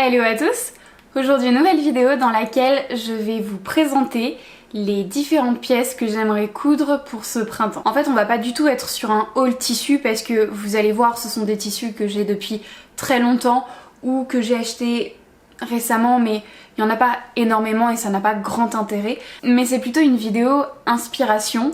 Hello à tous! Aujourd'hui, nouvelle vidéo dans laquelle je vais vous présenter les différentes pièces que j'aimerais coudre pour ce printemps. En fait, on va pas du tout être sur un haul tissu parce que vous allez voir, ce sont des tissus que j'ai depuis très longtemps ou que j'ai acheté récemment, mais il n'y en a pas énormément et ça n'a pas grand intérêt. Mais c'est plutôt une vidéo inspiration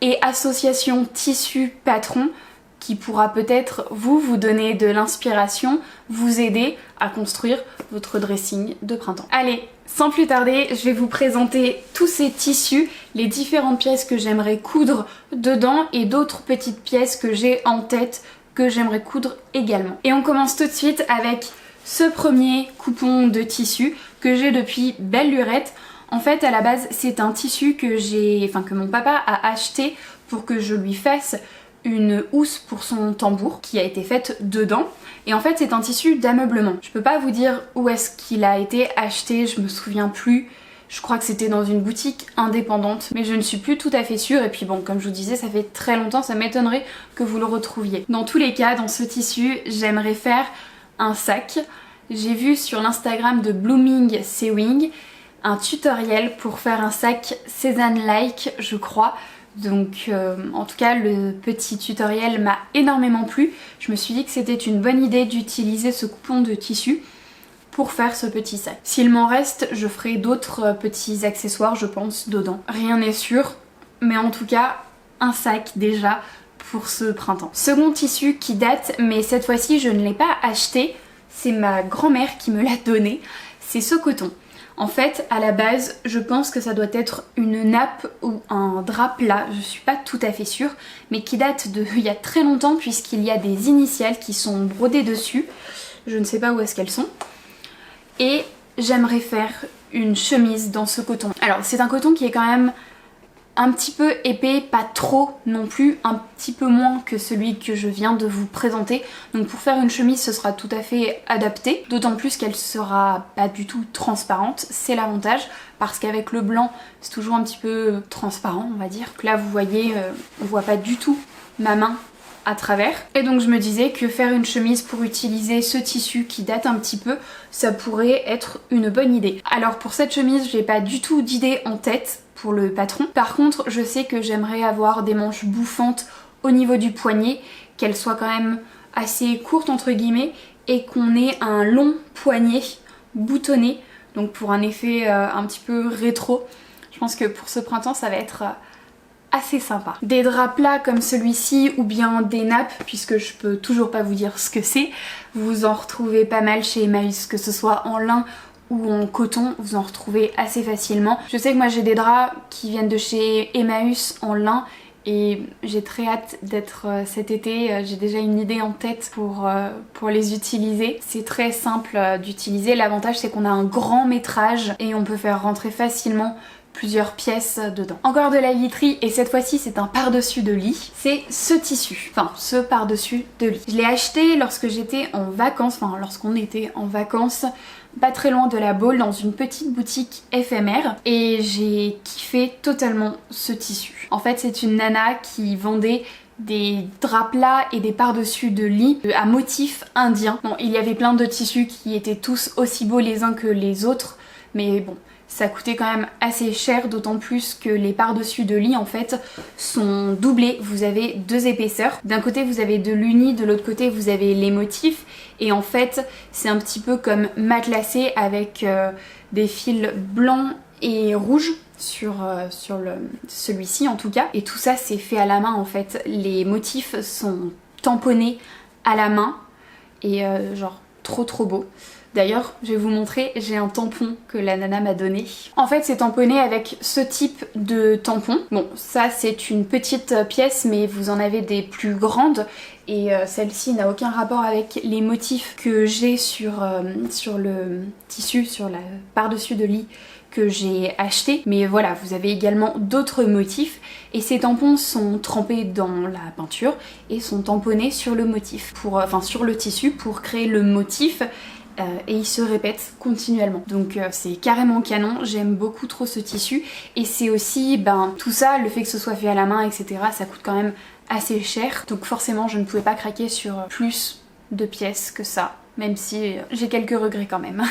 et association tissu-patron qui pourra peut-être vous donner de l'inspiration, vous aider à construire votre dressing de printemps. Allez, sans plus tarder, je vais vous présenter tous ces tissus, les différentes pièces que j'aimerais coudre dedans et d'autres petites pièces que j'ai en tête que j'aimerais coudre également. Et on commence tout de suite avec ce premier coupon de tissu que j'ai depuis belle lurette. En fait, à la base, c'est un tissu que mon papa a acheté pour que je lui fasse une housse pour son tambour qui a été faite dedans. Et en fait, c'est un tissu d'ameublement. Je peux pas vous dire où est-ce qu'il a été acheté, je me souviens plus. Je crois que c'était dans une boutique indépendante, mais je ne suis plus tout à fait sûre. Et puis bon, comme je vous disais, ça fait très longtemps, ça m'étonnerait que vous le retrouviez. Dans tous les cas, dans ce tissu, j'aimerais faire un sac. J'ai vu sur l'Instagram de Blooming Sewing un tutoriel pour faire un sac Cézanne-like, je crois. Donc en tout cas le petit tutoriel m'a énormément plu. Je me suis dit que c'était une bonne idée d'utiliser ce coupon de tissu pour faire ce petit sac. S'il m'en reste, je ferai d'autres petits accessoires je pense dedans. Rien n'est sûr, mais en tout cas un sac déjà pour ce printemps. Second tissu qui date, mais cette fois-ci je ne l'ai pas acheté, c'est ma grand-mère qui me l'a donné, c'est ce coton. En fait, à la base, je pense que ça doit être une nappe ou un drap plat, je suis pas tout à fait sûre, mais qui date de il y a très longtemps puisqu'il y a des initiales qui sont brodées dessus. Je ne sais pas où est-ce qu'elles sont. Et j'aimerais faire une chemise dans ce coton. Alors, c'est un coton qui est quand même un petit peu épais, pas trop non plus, un petit peu moins que celui que je viens de vous présenter. Donc pour faire une chemise, ce sera tout à fait adapté, d'autant plus qu'elle sera pas du tout transparente, c'est l'avantage, parce qu'avec le blanc, c'est toujours un petit peu transparent, on va dire. Donc là, vous voyez, on voit pas du tout ma main à travers. Et donc je me disais que faire une chemise pour utiliser ce tissu qui date un petit peu, ça pourrait être une bonne idée. Alors pour cette chemise, j'ai pas du tout d'idée en tête pour le patron. Par contre, je sais que j'aimerais avoir des manches bouffantes au niveau du poignet, qu'elles soient quand même assez courtes entre guillemets et qu'on ait un long poignet boutonné, donc pour un effet un petit peu rétro. Je pense que pour ce printemps, ça va être assez sympa. Des draps plats comme celui-ci ou bien des nappes, puisque je peux toujours pas vous dire ce que c'est. Vous en retrouvez pas mal chez Emmaüs, que ce soit en lin ou en coton, vous en retrouvez assez facilement. Je sais que moi j'ai des draps qui viennent de chez Emmaüs en lin et j'ai très hâte d'être cet été, j'ai déjà une idée en tête pour les utiliser. C'est très simple d'utiliser, l'avantage c'est qu'on a un grand métrage et on peut faire rentrer facilement plusieurs pièces dedans. Encore de la literie et cette fois-ci c'est un par-dessus de lit. C'est ce tissu, enfin ce par-dessus de lit. Je l'ai acheté lorsque j'étais en vacances, enfin lorsqu'on était en vacances, pas très loin de la Baule, dans une petite boutique éphémère et j'ai kiffé totalement ce tissu. En fait c'est une nana qui vendait des draps plats et des par-dessus de lit à motif indien. Bon, il y avait plein de tissus qui étaient tous aussi beaux les uns que les autres, mais bon, ça coûtait quand même assez cher, d'autant plus que les par-dessus de lit en fait sont doublés. Vous avez deux épaisseurs. D'un côté vous avez de l'uni, de l'autre côté vous avez les motifs. Et en fait c'est un petit peu comme matelassé avec des fils blancs et rouges sur celui-ci en tout cas. Et tout ça c'est fait à la main en fait. Les motifs sont tamponnés à la main et genre trop beau. D'ailleurs, je vais vous montrer, j'ai un tampon que la nana m'a donné. En fait, c'est tamponné avec ce type de tampon. Bon, ça c'est une petite pièce, mais vous en avez des plus grandes. Et celle-ci n'a aucun rapport avec les motifs que j'ai sur le tissu, sur la par-dessus de lit que j'ai acheté. Mais voilà, vous avez également d'autres motifs. Et ces tampons sont trempés dans la peinture et sont tamponnés sur le motif, sur le tissu pour créer le motif. Et il se répète continuellement, donc c'est carrément canon. J'aime beaucoup trop ce tissu et c'est aussi tout ça, le fait que ce soit fait à la main etc, ça coûte quand même assez cher, donc forcément je ne pouvais pas craquer sur plus de pièces que ça même si j'ai quelques regrets quand même.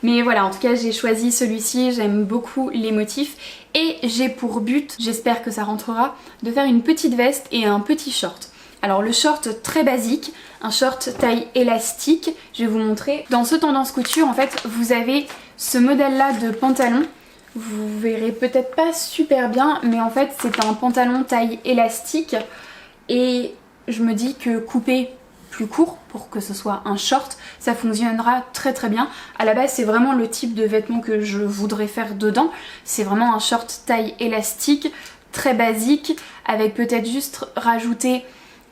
Mais voilà, en tout cas j'ai choisi celui-ci, j'aime beaucoup les motifs et j'ai pour but, j'espère que ça rentrera, de faire une petite veste et un petit short. Alors le short très basique, un short taille élastique, je vais vous montrer. Dans ce tendance couture en fait vous avez ce modèle là de pantalon. Vous verrez peut-être pas super bien mais en fait c'est un pantalon taille élastique et je me dis que couper plus court pour que ce soit un short, ça fonctionnera très très bien. À la base c'est vraiment le type de vêtement que je voudrais faire dedans. C'est vraiment un short taille élastique, très basique, avec peut-être juste rajouter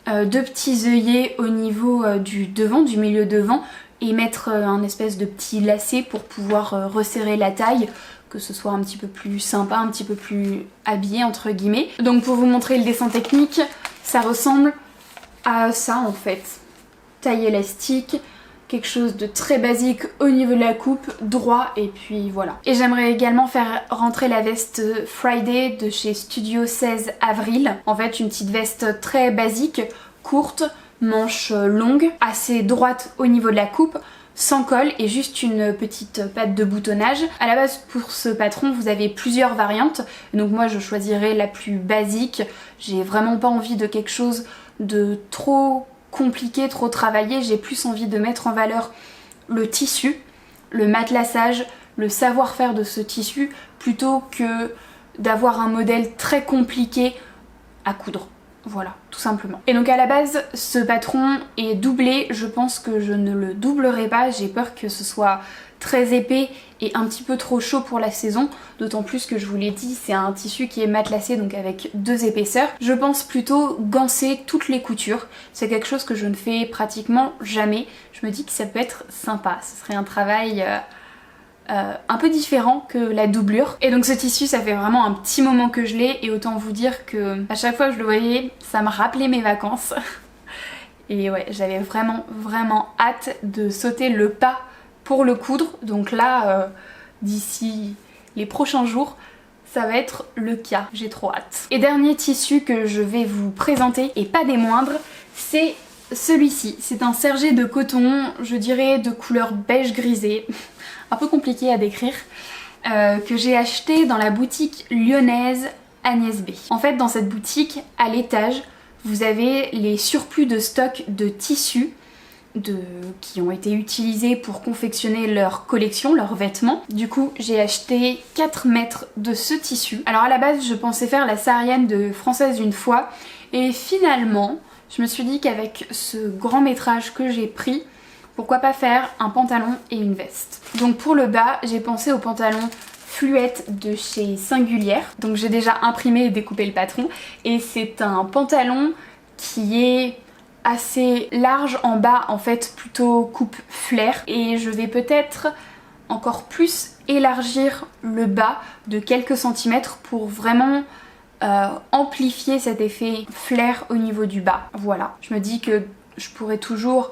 2 petits œillets au niveau du devant, du milieu devant, et mettre un espèce de petit lacet pour pouvoir resserrer la taille, que ce soit un petit peu plus sympa, un petit peu plus habillé entre guillemets. Donc pour vous montrer le dessin technique, ça ressemble à ça en fait. Taille élastique, quelque chose de très basique au niveau de la coupe, droit et puis voilà. Et j'aimerais également faire rentrer la veste Friday de chez Studio 16 Avril. En fait une petite veste très basique, courte, manche longue, assez droite au niveau de la coupe, sans col et juste une petite patte de boutonnage. À la base pour ce patron vous avez plusieurs variantes, donc moi je choisirais la plus basique. J'ai vraiment pas envie de quelque chose de trop compliqué, trop travaillé. J'ai plus envie de mettre en valeur le tissu, le matelassage, le savoir-faire de ce tissu plutôt que d'avoir un modèle très compliqué à coudre. Voilà, tout simplement. Et donc à la base, ce patron est doublé. Je pense que je ne le doublerai pas. J'ai peur que ce soit très épais et un petit peu trop chaud pour la saison. D'autant plus que je vous l'ai dit, c'est un tissu qui est matelassé, donc avec 2 épaisseurs. Je pense plutôt ganser toutes les coutures. C'est quelque chose que je ne fais pratiquement jamais. Je me dis que ça peut être sympa. Ce serait un travail un peu différent que la doublure. Et donc ce tissu, ça fait vraiment un petit moment que je l'ai et autant vous dire que à chaque fois que je le voyais, ça me rappelait mes vacances. Et ouais, j'avais vraiment hâte de sauter le pas pour le coudre. Donc là, d'ici les prochains jours, ça va être le cas. J'ai trop hâte. Et dernier tissu que je vais vous présenter, et pas des moindres, c'est celui-ci. C'est un sergé de coton, je dirais de couleur beige grisé. Un peu compliqué à décrire, que j'ai acheté dans la boutique lyonnaise Agnès B. En fait dans cette boutique, à l'étage, vous avez les surplus de stock de tissus qui ont été utilisés pour confectionner leur collection, leurs vêtements. Du coup j'ai acheté 4 mètres de ce tissu. Alors à la base je pensais faire la saharienne de Française une fois et finalement je me suis dit qu'avec ce grand métrage que j'ai pris, pourquoi pas faire un pantalon et une veste. Donc pour le bas, j'ai pensé au pantalon Fluette de chez Singulière. Donc j'ai déjà imprimé et découpé le patron. Et c'est un pantalon qui est assez large en bas, en fait plutôt coupe flair. Et je vais peut-être encore plus élargir le bas de quelques centimètres pour vraiment amplifier cet effet flair au niveau du bas. Voilà, je me dis que je pourrais toujours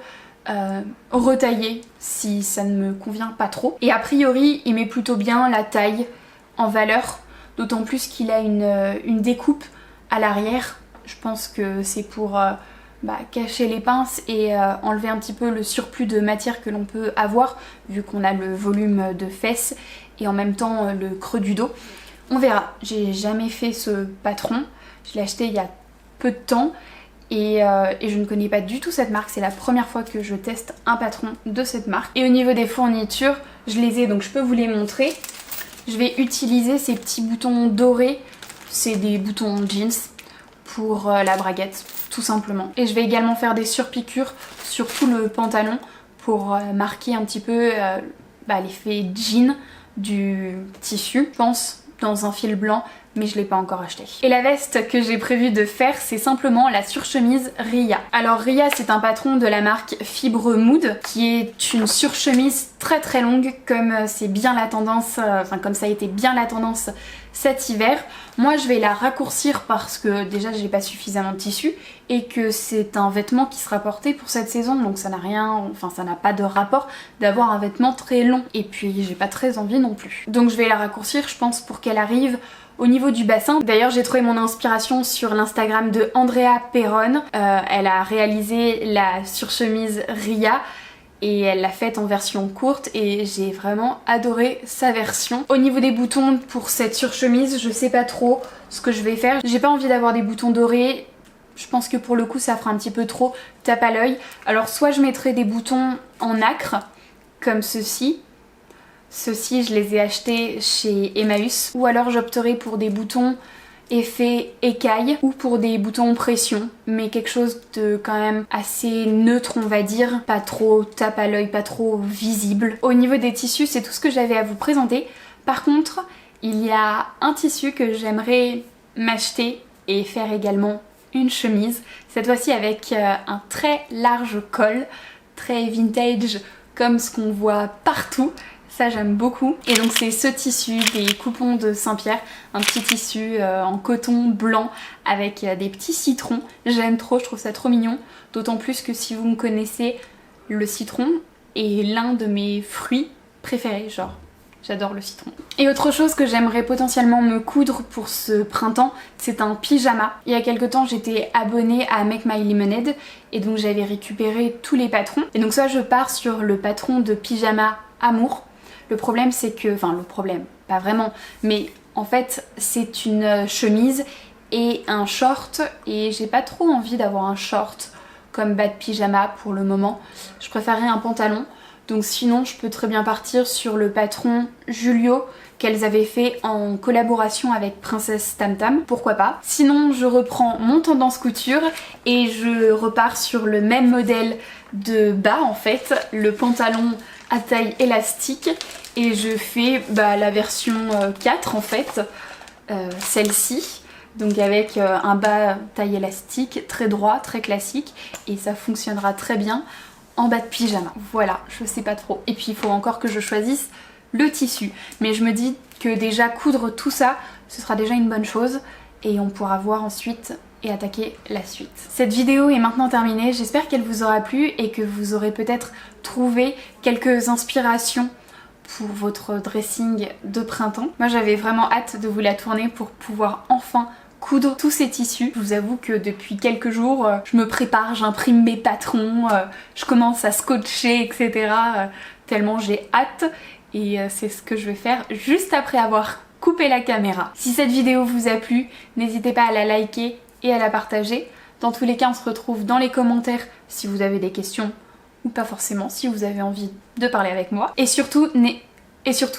retailler si ça ne me convient pas trop. Et a priori il met plutôt bien la taille en valeur, d'autant plus qu'il a une découpe à l'arrière. Je pense que c'est pour cacher les pinces et enlever un petit peu le surplus de matière que l'on peut avoir vu qu'on a le volume de fesses et en même temps le creux du dos. On verra, j'ai jamais fait ce patron, je l'ai acheté il y a peu de temps. Et je ne connais pas du tout cette marque, c'est la première fois que je teste un patron de cette marque. Et au niveau des fournitures, je les ai donc je peux vous les montrer. Je vais utiliser ces petits boutons dorés, c'est des boutons jeans pour la braguette tout simplement. Et je vais également faire des surpiqûres sur tout le pantalon pour marquer un petit peu l'effet jean du tissu. Je pense dans un fil blanc, mais je l'ai pas encore acheté. Et la veste que j'ai prévu de faire, c'est simplement la surchemise Ria. Alors Ria, c'est un patron de la marque Fibre Mood, qui est une surchemise très longue, comme c'est bien la tendance, comme ça a été bien la tendance cet hiver. Moi je vais la raccourcir parce que déjà j'ai pas suffisamment de tissu et que c'est un vêtement qui sera porté pour cette saison, donc ça n'a pas de rapport d'avoir un vêtement très long. Et puis j'ai pas très envie non plus. Donc je vais la raccourcir, je pense, pour qu'elle arrive au niveau du bassin. D'ailleurs j'ai trouvé mon inspiration sur l'Instagram de Andrea Perron. Elle a réalisé la surchemise Ria et elle l'a faite en version courte et j'ai vraiment adoré sa version. Au niveau des boutons pour cette surchemise, je sais pas trop ce que je vais faire. J'ai pas envie d'avoir des boutons dorés. Je pense que pour le coup ça fera un petit peu trop tape à l'œil. Alors soit je mettrai des boutons en nacre comme ceci. Ceux-ci je les ai achetés chez Emmaüs. Ou alors j'opterai pour des boutons effet écaille ou pour des boutons pression, mais quelque chose de quand même assez neutre on va dire, pas trop tape à l'œil, pas trop visible. Au niveau des tissus, c'est tout ce que j'avais à vous présenter. Par contre, il y a un tissu que j'aimerais m'acheter et faire également une chemise, cette fois-ci avec un très large col, très vintage comme ce qu'on voit partout. Ça j'aime beaucoup. Et donc c'est ce tissu des Coupons de Saint-Pierre, un petit tissu en coton blanc avec des petits citrons. J'aime trop, je trouve ça trop mignon. D'autant plus que si vous me connaissez, le citron est l'un de mes fruits préférés, genre j'adore le citron. Et autre chose que j'aimerais potentiellement me coudre pour ce printemps, c'est un pyjama. Il y a quelques temps j'étais abonnée à Make My Lemonade et donc j'avais récupéré tous les patrons. Et donc ça je pars sur le patron de pyjama Amour. Le problème c'est que, enfin le problème, pas vraiment, mais en fait c'est une chemise et un short et j'ai pas trop envie d'avoir un short comme bas de pyjama pour le moment. Je préférerais un pantalon, donc sinon je peux très bien partir sur le patron Julio qu'elles avaient fait en collaboration avec Princesse Tam Tam, pourquoi pas. Sinon je reprends mon tendance couture et je repars sur le même modèle de bas en fait, le pantalon à taille élastique et je fais la version 4 en fait, celle-ci, donc avec un bas taille élastique très droit, très classique et ça fonctionnera très bien en bas de pyjama. Voilà, je sais pas trop. Et puis il faut encore que je choisisse le tissu, mais je me dis que déjà coudre tout ça, ce sera déjà une bonne chose et on pourra voir ensuite et attaquer la suite. Cette vidéo est maintenant terminée, j'espère qu'elle vous aura plu et que vous aurez peut-être trouvé quelques inspirations pour votre dressing de printemps. Moi j'avais vraiment hâte de vous la tourner pour pouvoir enfin coudre tous ces tissus. Je vous avoue que depuis quelques jours, je me prépare, j'imprime mes patrons, je commence à scotcher, etc. Tellement j'ai hâte et c'est ce que je vais faire juste après avoir coupé la caméra. Si cette vidéo vous a plu, n'hésitez pas à la liker et à la partager. Dans tous les cas, on se retrouve dans les commentaires si vous avez des questions ou pas forcément, si vous avez envie de parler avec moi. Et surtout,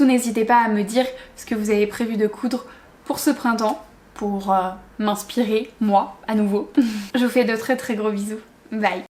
n'hésitez pas à me dire ce que vous avez prévu de coudre pour ce printemps, pour m'inspirer, moi, à nouveau. Je vous fais de très très gros bisous. Bye!